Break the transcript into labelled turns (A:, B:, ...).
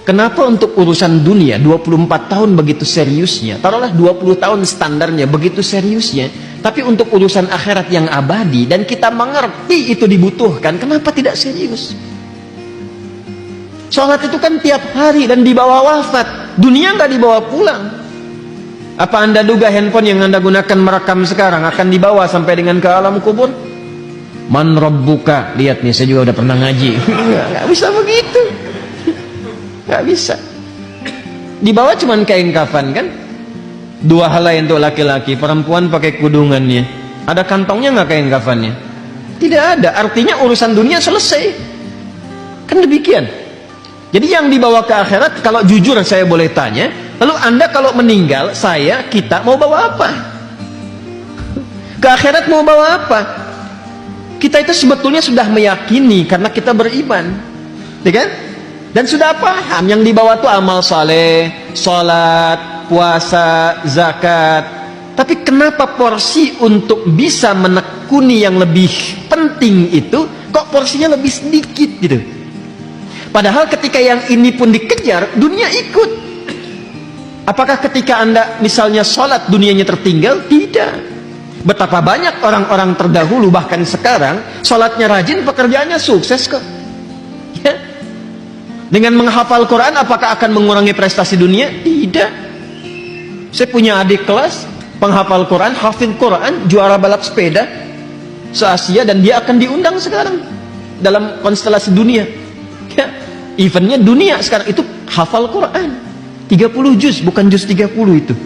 A: Kenapa untuk urusan dunia 24 tahun begitu seriusnya, taruhlah 20 tahun standarnya begitu seriusnya, tapi untuk urusan akhirat yang abadi dan kita mengerti itu dibutuhkan, kenapa tidak serius? Sholat itu kan tiap hari dan dibawa wafat, dunia nggak dibawa pulang. Apa anda duga handphone yang anda gunakan merekam sekarang akan dibawa sampai dengan ke alam kubur? Man rabbuka, lihat nih saya juga udah pernah ngaji. Nggak bisa begitu. Gak bisa. Dibawa cuman kain kafan kan? Dua helai untuk laki-laki, perempuan pakai kudungannya. Ada kantongnya nggak kain kafannya? Tidak ada. Artinya urusan dunia selesai. Kan demikian. Jadi yang dibawa ke akhirat, kalau jujur saya boleh tanya, lalu anda kalau meninggal, kita mau bawa apa? Ke akhirat mau bawa apa? Kita itu sebetulnya sudah meyakini karena kita beriman, ya kan? Dan sudah paham yang dibawa itu amal saleh, sholat, puasa, zakat. Tapi kenapa porsi untuk bisa menekuni yang lebih penting itu kok porsinya lebih sedikit gitu? Padahal ketika yang ini pun dikejar, dunia ikut. Apakah ketika anda misalnya sholat dunianya tertinggal? Tidak. Betapa banyak orang-orang terdahulu bahkan sekarang sholatnya rajin, pekerjaannya sukses kok. Ya. Dengan menghafal Quran apakah akan mengurangi prestasi dunia? Tidak. Saya punya adik kelas penghafal Quran, hafid Quran, juara balap sepeda se-Asia, dan dia akan diundang sekarang dalam konstelasi dunia. Ya, eventnya dunia sekarang itu hafal Quran 30 juz, bukan juz 30 itu.